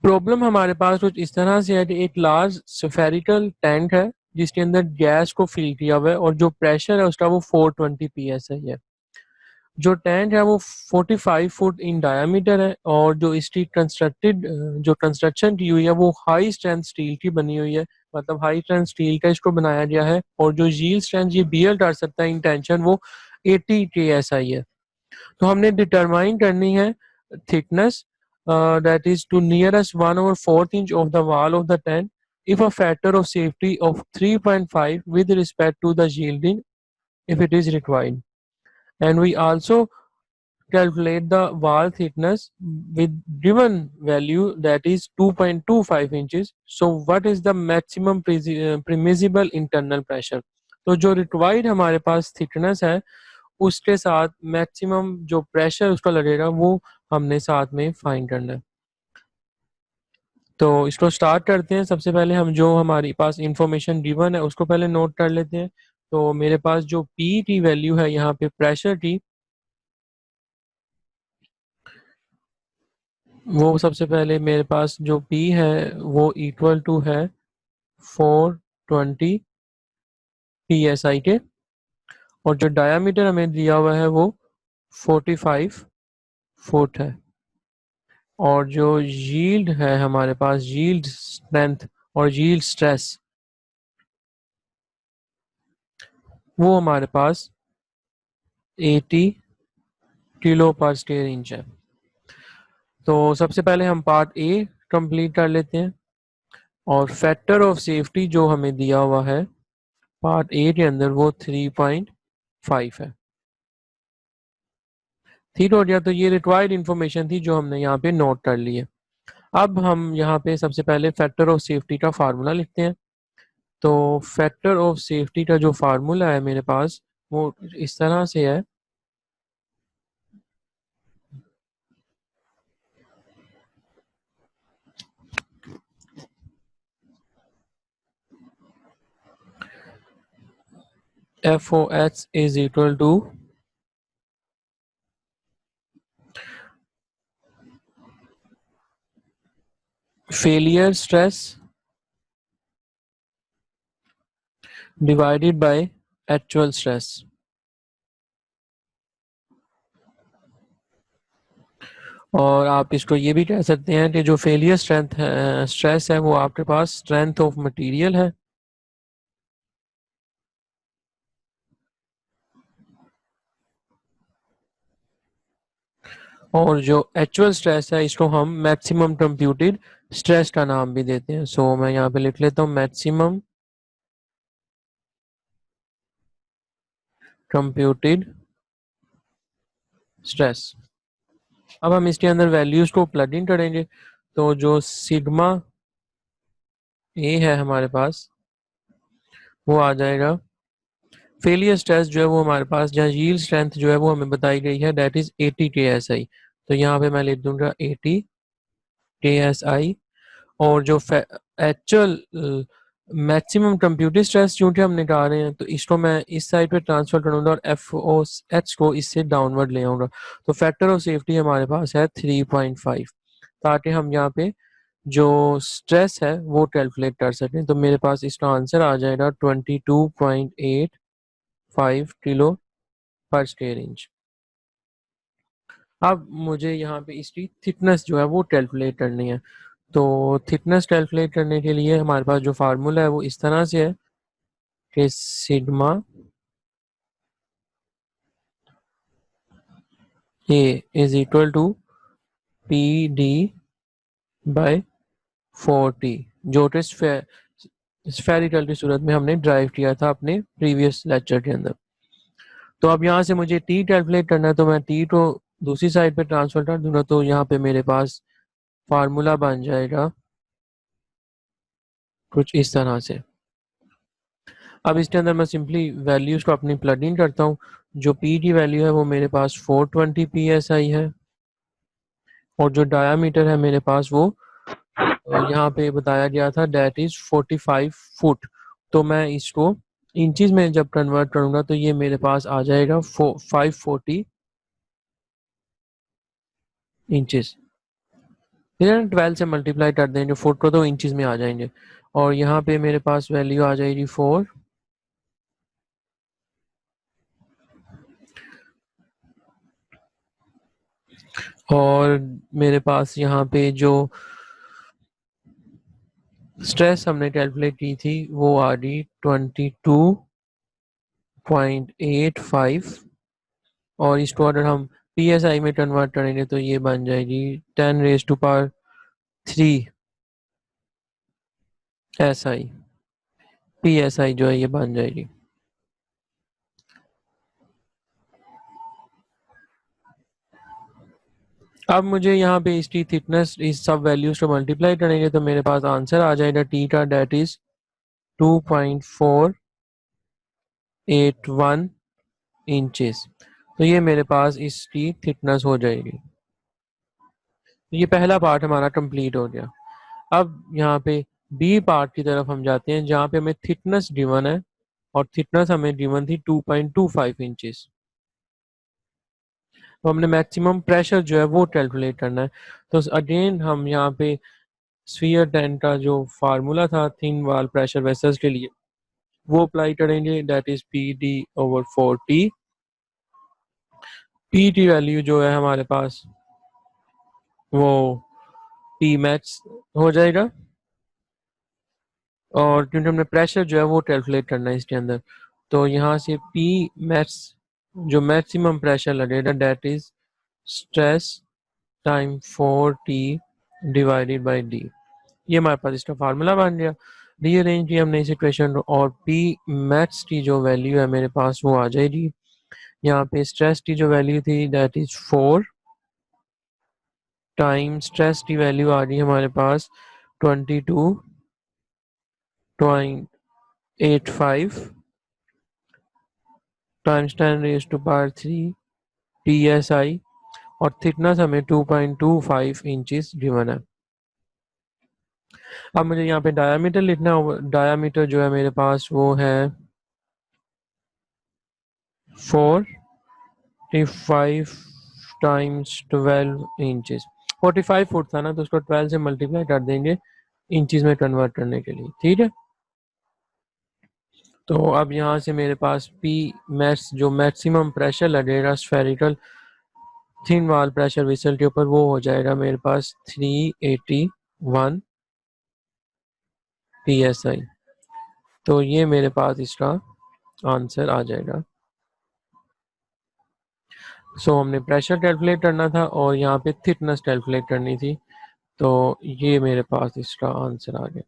Problem हमारे पास कुछ इस तरह से है कि एक लार्ज स्फेरिकल टैंक है जिसके अंदर गैस को फिल किया हुआ है और जो प्रेशर है उसका वो 420 psi है। जो टैंक है वो 45 फुट इन डायामीटर है और जो इसकी जो कंस्ट्रक्शन की हुई है वो हाई स्ट्रेंथ स्टील की बनी हुई है। मतलब हाई स्ट्रेंथ स्टील का इसको बनाया गया है और जो यील्ड स्ट्रेंथ ये बियर कर सकता है इन टेंशन वो 80 KSI है। तो हमने डिटरमाइन करनी है thickness that is to nearest 1/4 inch of the wall of the tent if a factor of safety of 3.5 with respect to the yielding if it is required, and we also calculate the wall thickness with given value that is 2.25 inches. So what is the maximum permissible internal pressure? तो जो required हमारे पास thickness है उसके साथ maximum जो pressure उसका लगेगा वो हमने साथ में फाइंड करना है। तो इसको स्टार्ट करते हैं। सबसे पहले हम जो हमारे पास इंफॉर्मेशन गिवन है उसको पहले नोट कर लेते हैं। तो मेरे पास जो पी की वैल्यू है यहाँ पे प्रेशर की, वो सबसे पहले मेरे पास जो पी है वो इक्वल टू है 420 PSI के, और जो डायामीटर हमें दिया हुआ है वो 45 फुट है, और जो यील्ड है हमारे पास यील्ड स्ट्रेंथ और यील्ड स्ट्रेस वो हमारे पास 80 किलो पर स्क्वायर इंच है। तो सबसे पहले हम पार्ट ए कंप्लीट कर लेते हैं और फैक्टर ऑफ सेफ्टी जो हमें दिया हुआ है पार्ट ए के अंदर वो 3.5 है। ठीक हो गया। तो ये रिक्वायर्ड इंफॉर्मेशन थी जो हमने यहाँ पे नोट कर ली है। अब हम यहाँ पे सबसे पहले फैक्टर ऑफ सेफ्टी का फार्मूला लिखते हैं। तो फैक्टर ऑफ सेफ्टी का जो फार्मूला है मेरे पास वो इस तरह से है। FOH is equal to failure stress divided by actual stress। और आप इसको ये भी कह सकते हैं कि जो फेलियर स्ट्रेस है वो आपके पास स्ट्रेंथ ऑफ मटेरियल है, और जो एक्चुअल स्ट्रेस है इसको हम मैक्सिमम कंप्यूटेड स्ट्रेस का नाम भी देते हैं। सो मैं यहाँ पे लिख लेता हूँ मैक्सिमम कंप्यूटेड स्ट्रेस। अब हम इसके अंदर वैल्यूज को प्लग इन करेंगे। तो जो सिग्मा ए है हमारे पास वो आ जाएगा, फेलियर स्ट्रेस जो है वो हमारे पास जहाँ यील्ड स्ट्रेंथ जो है वो हमें बताई गई है दैट इज 80 KSI। तो यहाँ पे मैं लिख दूंगा 80 KSI। और जो एक्चुअल मैक्सिमम कंप्यूटर स्ट्रेस चूंकि हम निकाल रहे हैं तो इसको मैं इस साइड पे ट्रांसफर करूंगा और FOH को इससे डाउनवर्ड ले आऊंगा। तो फैक्टर ऑफ सेफ्टी हमारे पास है 3.5, ताकि हम यहाँ पे जो स्ट्रेस है वो कैलकुलेट कर सकें। तो मेरे पास इसका आंसर आ जाएगा 22.85 किलो पर स्क्वायर इंच। अब मुझे यहाँ पे इसकी थिकनेस जो है वो कैलकुलेट करनी है। तो थिकनेस कैलकुलेट करने के लिए हमारे पास जो फार्मूला है वो इस तरह से है कि sigma A is equal to P D by 40, जो कि स्फेरिकल की सूरत में हमने ड्राइव किया था अपने प्रीवियस लेक्चर के अंदर। तो अब यहाँ से मुझे टी कैलकुलेट करना है, तो मैं टी को दूसरी साइड पे ट्रांसफर कर दूंगा। तो यहाँ पे मेरे पास फार्मूला बन जाएगा कुछ इस तरह से। अब इसके अंदर मैं सिंपली वैल्यूज को अपनी प्लग इन करता हूँ। जो पी की वैल्यू है वो मेरे पास 420 PSI है, और जो डायामीटर है मेरे पास वो यहाँ पे बताया गया था दैट इज 45 फुट। तो मैं इसको इंचज में जब कन्वर्ट करूंगा तो ये मेरे पास आ जाएगा 540 इंचज। फिर 12 से मल्टीप्लाई कर देंगे, फुट को तो इंचज में आ जाएंगे, और यहाँ पे मेरे पास वैल्यू आ जाएगी 4, और मेरे पास यहाँ पे जो स्ट्रेस हमने कैलकुलेट की थी वो आ रही 22.85, और इसको अगर हम PSI में कन्वर्ट करेंगे तो ये बन जाएगी 10⁻³ SI, PSI जो है ये बन जाएगी। अब मुझे यहाँ पे इसकी थिकनेस इस सब वैल्यूज को मल्टीप्लाई करेंगे तो मेरे पास आंसर आ जाएगा टी का, डेट इज 2.481 इंचेस। तो ये मेरे पास इसकी थिकनेस हो जाएगी। ये पहला पार्ट हमारा कंप्लीट हो गया। अब यहाँ पे बी पार्ट की तरफ हम जाते हैं जहाँ पे हमें थिकनेस गिवन है, और थिकनेस हमें गिवन थी 2.25 इंचेस। तो हमने मैक्सिमम प्रेशर जो है वो कैलकुलेट करना है। तो अगेन हम यहाँ पे स्फीयर 10 का जो फार्मूला था थिन वाल प्रेशर वेसल्स के लिए वो अप्लाई करेंगे, दैट इज PD/4T। पी की वैल्यू जो है हमारे पास वो P मैक्स हो जाएगा, और क्योंकि हमने प्रेशर जो है वो कैलकुलेट करना है इसके अंदर, तो यहाँ से P मैक्स जो मैक्सिमम प्रेशर लगेगा that is stress time 4T divided by D। ये हमारे पास इसका फार्मूला बन गया। रीअरेंज किया हमने इस इक्वेशन, और P मैक्स की जो वैल्यू है मेरे पास वो आ जाएगी, यहाँ पे स्ट्रेस की जो वैल्यू थी दैट इज 4 टाइम स्ट्रेस की वैल्यू आ रही है हमारे पास 22.85 टाइम्स 10⁻³ PSI, और थिकनेस हमें 2.25 इंचेस गिवन है। अब मुझे यहाँ पे डायामीटर लिखना होगा। डायामीटर जो है मेरे पास वो है 45 टाइम्स 12 इंचेस। 45 फुट था ना, तो उसको 12 से मल्टीप्लाई कर देंगे इंचेस में कन्वर्ट करने के लिए, ठीक है। तो अब यहाँ से मेरे पास P मैक्स जो मैक्सिमम प्रेशर लगेगा स्फेरिकल थिन वाल प्रेशर वेसल के ऊपर वो हो जाएगा मेरे पास 381 PSI। तो ये मेरे पास इसका आंसर आ जाएगा। सो हमने प्रेशर कैलकुलेट करना था और यहाँ पे थिकनेस कैलकुलेट करनी थी, तो ये मेरे पास इसका आंसर आ गया।